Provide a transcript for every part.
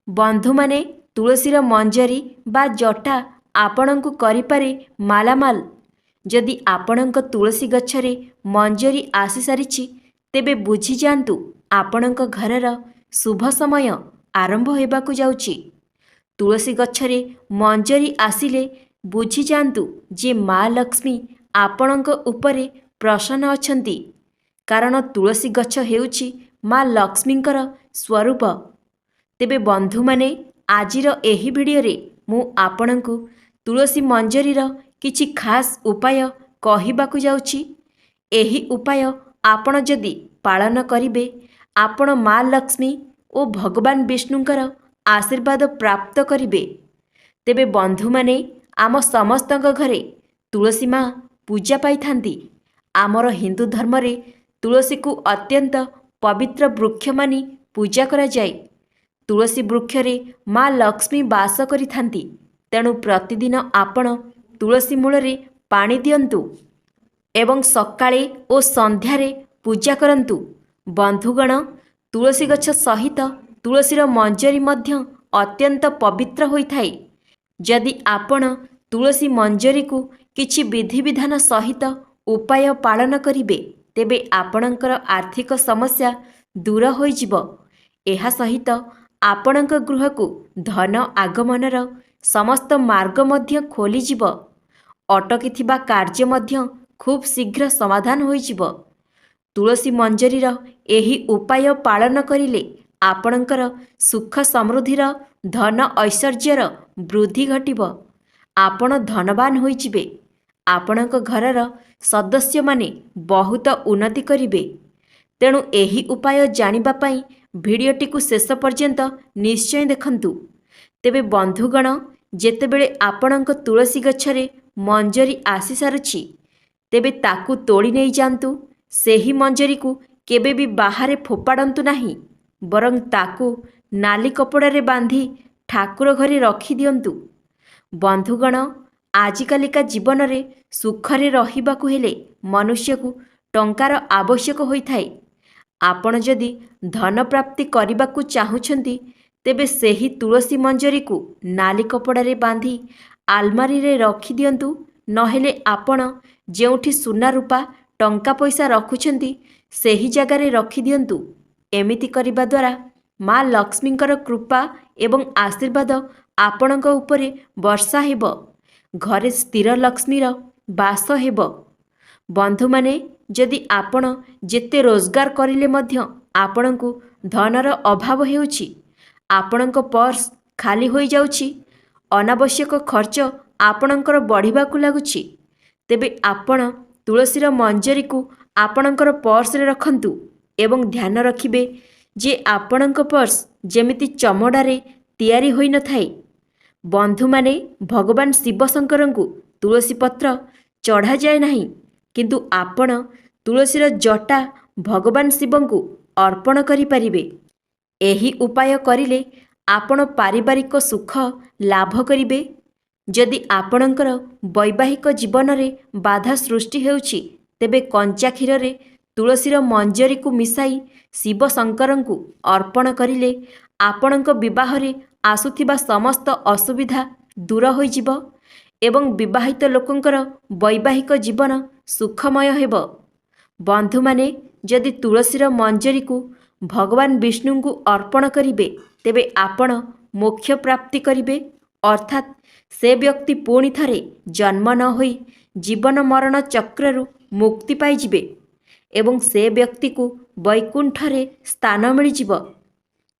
ବନ୍ଧୁମାନେ, ତୁଳସୀର ମଞ୍ଜରୀ ବା ଜଟା ଆପଣଙ୍କୁ କରିପାରେ ମାଲାମାଲ। ଯଦି ଆପଣଙ୍କ ତୁଳସୀ ଗଛରେ ମଞ୍ଜରୀ ଆସିସାରିଛି, ତେବେ ବୁଝିଯାଆନ୍ତୁ ଆପଣଙ୍କ ଘରର ଶୁଭ ସମୟ ଆରମ୍ଭ ହେବାକୁ ଯାଉଛି। ତୁଳସୀ ଗଛରେ ମଞ୍ଜରୀ ଆସିଲେ ବୁଝିଯାଆନ୍ତୁ ଯେ ମା ଲକ୍ଷ୍ମୀ ଆପଣଙ୍କ ଉପରେ ପ୍ରସନ୍ନ ଅଛନ୍ତି, କାରଣ ତୁଳସୀ ଗଛ ହେଉଛି ମା ଲକ୍ଷ୍ମୀଙ୍କର ସ୍ୱରୂପ। ତେବେ ବନ୍ଧୁମାନେ, ଆଜିର ଏହି ଭିଡ଼ିଓରେ ମୁଁ ଆପଣଙ୍କୁ ତୁଳସୀ ମଞ୍ଜରୀର କିଛି ଖାସ୍ ଉପାୟ କହିବାକୁ ଯାଉଛି। ଏହି ଉପାୟ ଆପଣ ଯଦି ପାଳନ କରିବେ, ଆପଣ ମା ଲକ୍ଷ୍ମୀ ଓ ଭଗବାନ ବିଷ୍ଣୁଙ୍କର ଆଶୀର୍ବାଦ ପ୍ରାପ୍ତ କରିବେ। ତେବେ ବନ୍ଧୁମାନେ, ଆମ ସମସ୍ତଙ୍କ ଘରେ ତୁଳସୀ ମା ପୂଜା ପାଇଥାନ୍ତି। ଆମର ହିନ୍ଦୁ ଧର୍ମରେ ତୁଳସୀକୁ ଅତ୍ୟନ୍ତ ପବିତ୍ର ବୃକ୍ଷ ମାନି ପୂଜା କରାଯାଏ। ତୁଳସୀ ବୃକ୍ଷରେ ମା ଲକ୍ଷ୍ମୀ ବାସ କରିଥାନ୍ତି। ତେଣୁ ପ୍ରତିଦିନ ଆପଣ ତୁଳସୀ ମୂଳରେ ପାଣି ଦିଅନ୍ତୁ ଏବଂ ସକାଳେ ଓ ସନ୍ଧ୍ୟାରେ ପୂଜା କରନ୍ତୁ। ବନ୍ଧୁଗଣ, ତୁଳସୀ ଗଛ ସହିତ ତୁଳସୀର ମଞ୍ଜରୀ ମଧ୍ୟ ଅତ୍ୟନ୍ତ ପବିତ୍ର ହୋଇଥାଏ। ଯଦି ଆପଣ ତୁଳସୀ ମଞ୍ଜରୀକୁ କିଛି ବିଧିବିଧାନ ସହିତ ଉପାୟ ପାଳନ କରିବେ, ତେବେ ଆପଣଙ୍କର ଆର୍ଥିକ ସମସ୍ୟା ଦୂର ହୋଇଯିବ। ଏହା ସହିତ ଆପଣଙ୍କ ଗୃହକୁ ଧନ ଆଗମନର ସମସ୍ତ ମାର୍ଗ ମଧ୍ୟ ଖୋଲିଯିବ। ଅଟକିଥିବା କାର୍ଯ୍ୟ ମଧ୍ୟ ଖୁବ୍ ଶୀଘ୍ର ସମାଧାନ ହୋଇଯିବ। ତୁଳସୀ ମଞ୍ଜରୀର ଏହି ଉପାୟ ପାଳନ କରିଲେ ଆପଣଙ୍କର ସୁଖ ସମୃଦ୍ଧିର, ଧନ ଐଶ୍ୱର୍ଯ୍ୟର ବୃଦ୍ଧି ଘଟିବ। ଆପଣ ଧନବାନ ହୋଇଯିବେ। ଆପଣଙ୍କ ଘରର ସଦସ୍ୟମାନେ ବହୁତ ଉନ୍ନତି କରିବେ। ତେଣୁ ଏହି ଉପାୟ ଜାଣିବା ପାଇଁ ଭିଡ଼ିଓଟିକୁ ଶେଷ ପର୍ଯ୍ୟନ୍ତ ନିଶ୍ଚୟ ଦେଖନ୍ତୁ। ତେବେ ବନ୍ଧୁଗଣ, ଯେତେବେଳେ ଆପଣଙ୍କ ତୁଳସୀ ଗଛରେ ମଞ୍ଜରୀ ଆସିସାରୁଛି, ତେବେ ତାକୁ ତୋଳି ନେଇଯାଆନ୍ତୁ। ସେହି ମଞ୍ଜରୀକୁ କେବେ ବି ବାହାରେ ଫୋପାଡ଼ନ୍ତୁ ନାହିଁ, ବରଂ ତାକୁ ନାଲି କପଡ଼ାରେ ବାନ୍ଧି ଠାକୁର ଘରେ ରଖିଦିଅନ୍ତୁ। ବନ୍ଧୁଗଣ, ଆଜିକାଲିକା ଜୀବନରେ ସୁଖରେ ରହିବାକୁ ହେଲେ ମନୁଷ୍ୟକୁ ଟଙ୍କାର ଆବଶ୍ୟକ ହୋଇଥାଏ। ଆପଣ ଯଦି ଧନ ପ୍ରାପ୍ତି କରିବାକୁ ଚାହୁଁଛନ୍ତି, ତେବେ ସେହି ତୁଳସୀ ମଞ୍ଜରୀକୁ ନାଲି କପଡ଼ାରେ ବାନ୍ଧି ଆଲମାରିରେ ରଖିଦିଅନ୍ତୁ। ନହେଲେ ଆପଣ ଯେଉଁଠି ସୁନା ରୂପା ଟଙ୍କା ପଇସା ରଖୁଛନ୍ତି, ସେହି ଜାଗାରେ ରଖିଦିଅନ୍ତୁ। ଏମିତି କରିବା ଦ୍ୱାରା ମା ଲକ୍ଷ୍ମୀଙ୍କର କୃପା ଏବଂ ଆଶୀର୍ବାଦ ଆପଣଙ୍କ ଉପରେ ବର୍ଷା ହେବ। ଘରେ ସ୍ଥିର ଲକ୍ଷ୍ମୀର ବାସ ହେବ। ବନ୍ଧୁମାନେ, ଯଦି ଆପଣ ଯେତେ ରୋଜଗାର କରିଲେ ମଧ୍ୟ ଆପଣଙ୍କୁ ଧନର ଅଭାବ ହେଉଛି, ଆପଣଙ୍କ ପର୍ସ ଖାଲି ହୋଇଯାଉଛି, ଅନାବଶ୍ୟକ ଖର୍ଚ୍ଚ ଆପଣଙ୍କର ବଢ଼ିବାକୁ ଲାଗୁଛି, ତେବେ ଆପଣ ତୁଳସୀର ମଞ୍ଜରୀକୁ ଆପଣଙ୍କର ପର୍ସରେ ରଖନ୍ତୁ ଏବଂ ଧ୍ୟାନ ରଖିବେ ଯେ ଆପଣଙ୍କ ପର୍ସ ଯେମିତି ଚମଡ଼ାରେ ତିଆରି ହୋଇନଥାଏ। ବନ୍ଧୁମାନେ, ଭଗବାନ ଶିବ ଶଙ୍କରଙ୍କୁ ତୁଳସୀ ପତ୍ର ଚଢ଼ାଯାଏ ନାହିଁ, କିନ୍ତୁ ଆପଣ ତୁଳସୀର ଜଟା ଭଗବାନ ଶିବଙ୍କୁ ଅର୍ପଣ କରିପାରିବେ। ଏହି ଉପାୟ କରିଲେ ଆପଣ ପାରିବାରିକ ସୁଖ ଲାଭ କରିବେ। ଯଦି ଆପଣଙ୍କର ବୈବାହିକ ଜୀବନରେ ବାଧା ସୃଷ୍ଟି ହେଉଛି, ତେବେ କଞ୍ଚା କ୍ଷୀରରେ ତୁଳସୀର ମଞ୍ଜରୀକୁ ମିଶାଇ ଶିବ ଶଙ୍କରଙ୍କୁ ଅର୍ପଣ କରିଲେ ଆପଣଙ୍କ ବିବାହରେ ଆସୁଥିବା ସମସ୍ତ ଅସୁବିଧା ଦୂର ହୋଇଯିବ ଏବଂ ବିବାହିତ ଲୋକଙ୍କର ବୈବାହିକ ଜୀବନ ସୁଖମୟ ହେବ। ବନ୍ଧୁମାନେ, ଯଦି ତୁଳସୀର ମଞ୍ଜରୀକୁ ଭଗବାନ ବିଷ୍ଣୁଙ୍କୁ ଅର୍ପଣ କରିବେ, ତେବେ ଆପଣ ମୋକ୍ଷ ପ୍ରାପ୍ତି କରିବେ। ଅର୍ଥାତ୍ ସେ ବ୍ୟକ୍ତି ପୁଣି ଥରେ ଜନ୍ମ ନ ହୋଇ ଜୀବନ ମରଣ ଚକ୍ରରୁ ମୁକ୍ତି ପାଇଯିବେ ଏବଂ ସେ ବ୍ୟକ୍ତିକୁ ବୈକୁଣ୍ଠରେ ସ୍ଥାନ ମିଳିଯିବ।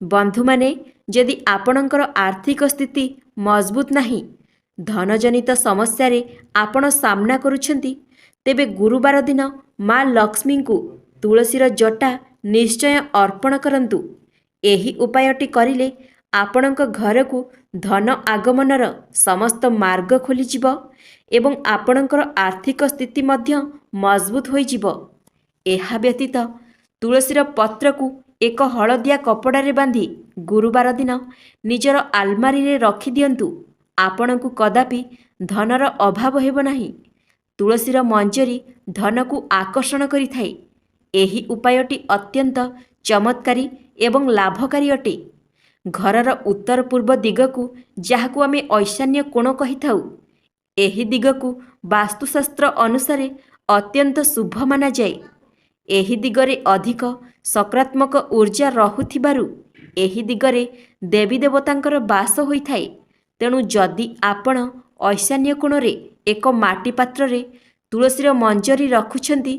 ବନ୍ଧୁମାନେ, ଯଦି ଆପଣଙ୍କର ଆର୍ଥିକ ସ୍ଥିତି ମଜବୁତ ନାହିଁ, ଧନଜନିତ ସମସ୍ୟାରେ ଆପଣ ସାମ୍ନା କରୁଛନ୍ତି, ତେବେ ଗୁରୁବାର ଦିନ ମା ଲକ୍ଷ୍ମୀଙ୍କୁ ତୁଳସୀର ଜଟା ନିଶ୍ଚୟ ଅର୍ପଣ କରନ୍ତୁ। ଏହି ଉପାୟଟି କରିଲେ ଆପଣଙ୍କ ଘରକୁ ଧନ ଆଗମନର ସମସ୍ତ ମାର୍ଗ ଖୋଲିଯିବ ଏବଂ ଆପଣଙ୍କର ଆର୍ଥିକ ସ୍ଥିତି ମଧ୍ୟ ମଜବୁତ ହୋଇଯିବ। ଏହା ବ୍ୟତୀତ ତୁଳସୀର ପତ୍ରକୁ ଏକ ହଳଦିଆ କପଡ଼ାରେ ବାନ୍ଧି ଗୁରୁବାର ଦିନ ନିଜର ଆଲମାରିରେ ରଖିଦିଅନ୍ତୁ। ଆପଣଙ୍କୁ କଦାପି ଧନର ଅଭାବ ହେବ ନାହିଁ। ତୁଳସୀର ମଞ୍ଜରୀ ଧନକୁ ଆକର୍ଷଣ କରିଥାଏ। ଏହି ଉପାୟଟି ଅତ୍ୟନ୍ତ ଚମତ୍କାରୀ ଏବଂ ଲାଭକାରୀ ଅଟେ। ଘରର ଉତ୍ତର ପୂର୍ବ ଦିଗକୁ, ଯାହାକୁ ଆମେ ଐଶାନ୍ୟ କୋଣ କହିଥାଉ, ଏହି ଦିଗକୁ ବାସ୍ତୁଶାସ୍ତ୍ର ଅନୁସାରେ ଅତ୍ୟନ୍ତ ଶୁଭ ମାନାଯାଏ। ଏହି ଦିଗରେ ଅଧିକ ସକାରାତ୍ମକ ଊର୍ଜା ରହୁଥିବାରୁ ଏହି ଦିଗରେ ଦେବୀ ଦେବତାଙ୍କର ବାସ ହୋଇଥାଏ। ତେଣୁ ଯଦି ଆପଣ ଐଶାନ୍ୟ କୋଣରେ ଏକ ମାଟି ପାତ୍ରରେ ତୁଳସୀର ମଞ୍ଜରୀ ରଖୁଛନ୍ତି,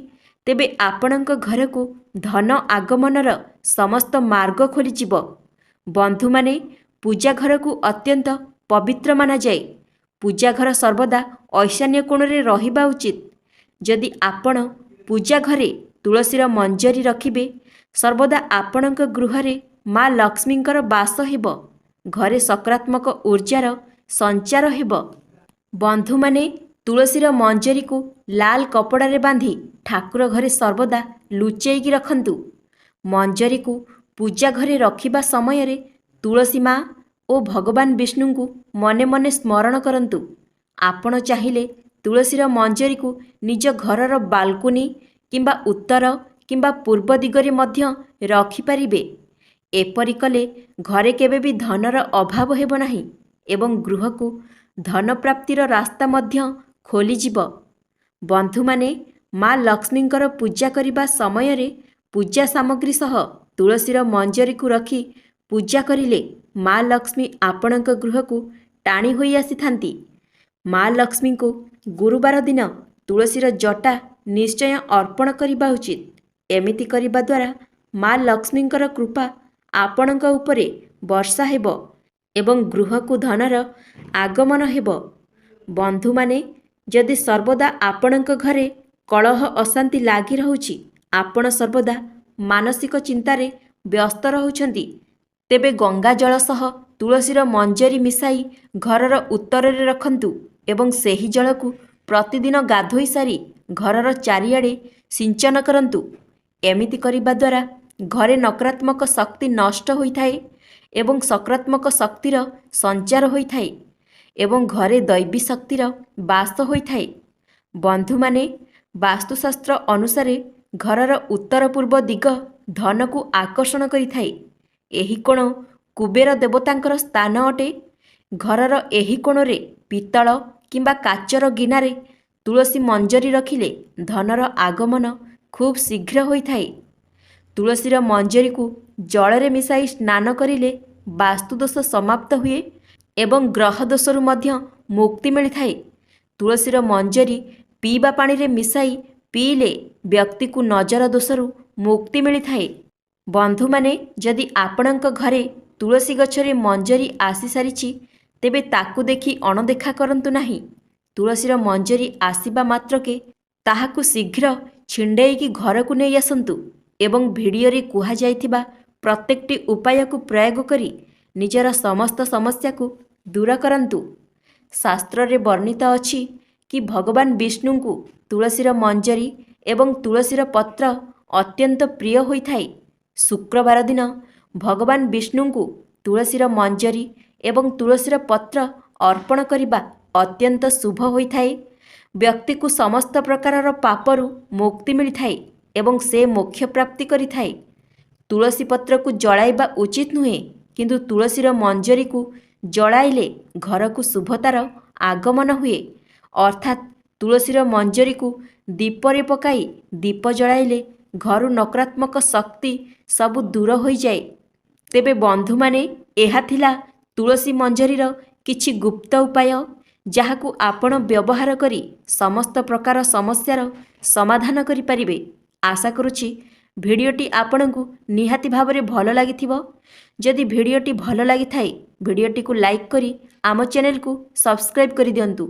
ତେବେ ଆପଣଙ୍କ ଘରକୁ ଧନ ଆଗମନର ସମସ୍ତ ମାର୍ଗ ଖୋଲିଯିବ। ବନ୍ଧୁମାନେ, ପୂଜା ଘରକୁ ଅତ୍ୟନ୍ତ ପବିତ୍ର ମାନାଯାଏ। ପୂଜା ଘର ସର୍ବଦା ଐଶାନ୍ୟ କୋଣରେ ରହିବା ଉଚିତ। ଯଦି ଆପଣ ପୂଜା ଘରେ ତୁଳସୀର ମଞ୍ଜରୀ ରଖିବେ, ସର୍ବଦା ଆପଣଙ୍କ ଗୃହରେ ମା ଲକ୍ଷ୍ମୀଙ୍କର ବାସ ହେବ। ଘରେ ସକାରାତ୍ମକ ଊର୍ଜାର ସଞ୍ଚାର ହେବ। ବନ୍ଧୁମାନେ, ତୁଳସୀର ମଞ୍ଜରୀକୁ ଲାଲ କପଡ଼ାରେ ବାନ୍ଧି ଠାକୁର ଘରେ ସର୍ବଦା ଲୁଚେଇକି ରଖନ୍ତୁ। ମଞ୍ଜରୀକୁ ପୂଜା ଘରେ ରଖିବା ସମୟରେ ତୁଳସୀ ମା ଓ ଭଗବାନ ବିଷ୍ଣୁଙ୍କୁ ମନେ ମନେ ସ୍ମରଣ କରନ୍ତୁ। ଆପଣ ଚାହିଁଲେ ତୁଳସୀର ମଞ୍ଜରୀକୁ ନିଜ ଘରର ବାଲକୁନି କିମ୍ବା ଉତ୍ତର କିମ୍ବା ପୂର୍ବ ଦିଗରେ ମଧ୍ୟ ରଖିପାରିବେ। ଏପରି କଲେ ଘରେ କେବେ ବି ଧନର ଅଭାବ ହେବ ନାହିଁ ଏବଂ ଗୃହକୁ ଧନପ୍ରାପ୍ତିର ରାସ୍ତା ମଧ୍ୟ ଖୋଲିଯିବ। ବନ୍ଧୁମାନେ, ମା ଲକ୍ଷ୍ମୀଙ୍କର ପୂଜା କରିବା ସମୟରେ ପୂଜା ସାମଗ୍ରୀ ସହ ତୁଳସୀର ମଞ୍ଜରୀକୁ ରଖି ପୂଜା କରିଲେ ମା ଲକ୍ଷ୍ମୀ ଆପଣଙ୍କ ଗୃହକୁ ଟାଣି ହୋଇ ଆସିଥାନ୍ତି। ମା ଲକ୍ଷ୍ମୀଙ୍କୁ ଗୁରୁବାର ଦିନ ତୁଳସୀର ଜଟା ନିଶ୍ଚୟ ଅର୍ପଣ କରିବା ଉଚିତ। ଏମିତି କରିବା ଦ୍ୱାରା ମା ଲକ୍ଷ୍ମୀଙ୍କର କୃପା ଆପଣଙ୍କ ଉପରେ ବର୍ଷା ହେବ ଏବଂ ଗୃହକୁ ଧନର ଆଗମନ ହେବ। ବନ୍ଧୁମାନେ, ଯଦି ସର୍ବଦା ଆପଣଙ୍କ ଘରେ କଳହ ଅଶାନ୍ତି ଲାଗି ରହୁଛି, ଆପଣ ସର୍ବଦା ମାନସିକ ଚିନ୍ତାରେ ବ୍ୟସ୍ତ ରହୁଛନ୍ତି, ତେବେ ଗଙ୍ଗା ଜଳ ସହ ତୁଳସୀର ମଞ୍ଜରୀ ମିଶାଇ ଘରର ଉତ୍ତରରେ ରଖନ୍ତୁ ଏବଂ ସେହି ଜଳକୁ ପ୍ରତିଦିନ ଗାଧୋଇ ସାରି ଘରର ଚାରିଆଡ଼େ ସିଞ୍ଚନ କରନ୍ତୁ। ଏମିତି କରିବା ଦ୍ୱାରା ଘରେ ନକାରାତ୍ମକ ଶକ୍ତି ନଷ୍ଟ ହୋଇଥାଏ ଏବଂ ସକାରାତ୍ମକ ଶକ୍ତିର ସଞ୍ଚାର ହୋଇଥାଏ ଏବଂ ଘରେ ଦୈବୀ ଶକ୍ତିର ବାସ ହୋଇଥାଏ। ବନ୍ଧୁମାନେ, ବାସ୍ତୁଶାସ୍ତ୍ର ଅନୁସାରେ ଘରର ଉତ୍ତର ପୂର୍ବ ଦିଗ ଧନକୁ ଆକର୍ଷଣ କରିଥାଏ। ଏହି କୋଣ କୁବେର ଦେବତାଙ୍କର ସ୍ଥାନ ଅଟେ। ଘରର ଏହି କୋଣରେ ପିତ୍ତଳ କିମ୍ବା କାଚର ଗିନାରେ ତୁଳସୀ ମଞ୍ଜରୀ ରଖିଲେ ଧନର ଆଗମନ ଖୁବ୍ ଶୀଘ୍ର ହୋଇଥାଏ। ତୁଳସୀର ମଞ୍ଜରୀକୁ ଜଳରେ ମିଶାଇ ସ୍ନାନ କରିଲେ ବାସ୍ତୁଦୋଷ ସମାପ୍ତ ହୁଏ ଏବଂ ଗ୍ରହ ଦୋଷରୁ ମଧ୍ୟ ମୁକ୍ତି ମିଳିଥାଏ। ତୁଳସୀର ମଞ୍ଜରୀ ପିଇବା ପାଣିରେ ମିଶାଇ ପିଇଲେ ବ୍ୟକ୍ତିକୁ ନଜର ଦୋଷରୁ ମୁକ୍ତି ମିଳିଥାଏ। ବନ୍ଧୁମାନେ, ଯଦି ଆପଣଙ୍କ ଘରେ ତୁଳସୀ ଗଛରେ ମଞ୍ଜରୀ ଆସିସାରିଛି, ତେବେ ତାକୁ ଦେଖି ଅଣଦେଖା କରନ୍ତୁ ନାହିଁ। ତୁଳସୀର ମଞ୍ଜରୀ ଆସିବା ମାତ୍ରକେ ତାହାକୁ ଶୀଘ୍ର ଛିଣ୍ଡେଇକି ଘରକୁ ନେଇ ଆସନ୍ତୁ ଏବଂ ଭିଡ଼ିଓରେ କୁହାଯାଇଥିବା ପ୍ରତ୍ୟେକଟି ଉପାୟକୁ ପ୍ରୟୋଗ କରି ନିଜର ସମସ୍ତ ସମସ୍ୟାକୁ ଦୂର କରନ୍ତୁ। ଶାସ୍ତ୍ରରେ ବର୍ଣ୍ଣିତ ଅଛି କି ଭଗବାନ ବିଷ୍ଣୁଙ୍କୁ ତୁଳସୀର ମଞ୍ଜରୀ ଏବଂ ତୁଳସୀର ପତ୍ର ଅତ୍ୟନ୍ତ ପ୍ରିୟ ହୋଇଥାଏ। ଶୁକ୍ରବାର ଦିନ ଭଗବାନ ବିଷ୍ଣୁଙ୍କୁ ତୁଳସୀର ମଞ୍ଜରୀ ଏବଂ ତୁଳସୀର ପତ୍ର ଅର୍ପଣ କରିବା ଅତ୍ୟନ୍ତ ଶୁଭ ହୋଇଥାଏ। ବ୍ୟକ୍ତିକୁ ସମସ୍ତ ପ୍ରକାରର ପାପରୁ ମୁକ୍ତି ମିଳିଥାଏ ଏବଂ ସେ ମୋକ୍ଷ ପ୍ରାପ୍ତି କରିଥାଏ। ତୁଳସୀ ପତ୍ରକୁ ଜଳାଇବା ଉଚିତ ନୁହେଁ, କିନ୍ତୁ ତୁଳସୀର ମଞ୍ଜରୀକୁ ଜଳାଇଲେ ଘରକୁ ଶୁଭତାର ଆଗମନ ହୁଏ। ଅର୍ଥାତ୍ ତୁଳସୀର ମଞ୍ଜରୀକୁ ଦୀପରେ ପକାଇ ଦୀପ ଜଳାଇଲେ ଘରୁ ନକାରାତ୍ମକ ଶକ୍ତି ସବୁ ଦୂର ହୋଇଯାଏ। ତେବେ ବନ୍ଧୁମାନେ, ଏହା ଥିଲା ତୁଳସୀ ମଞ୍ଜରୀର କିଛି ଗୁପ୍ତ ଉପାୟ, ଯାହାକୁ ଆପଣ ବ୍ୟବହାର କରି ସମସ୍ତ ପ୍ରକାର ସମସ୍ୟାର ସମାଧାନ କରିପାରିବେ। ଆଶା କରୁଛି ଭିଡ଼ିଓଟି ଆପଣଙ୍କୁ ନିହାତି ଭାବରେ ଭଲ ଲାଗିଥିବ। ଯଦି ଭିଡ଼ିଓଟି ଭଲ ଲାଗିଥାଏ, ଭିଡ଼ିଓଟିକୁ ଲାଇକ୍ କରି ଆମ ଚ୍ୟାନେଲକୁ ସବସ୍କ୍ରାଇବ୍ କରିଦିଅନ୍ତୁ।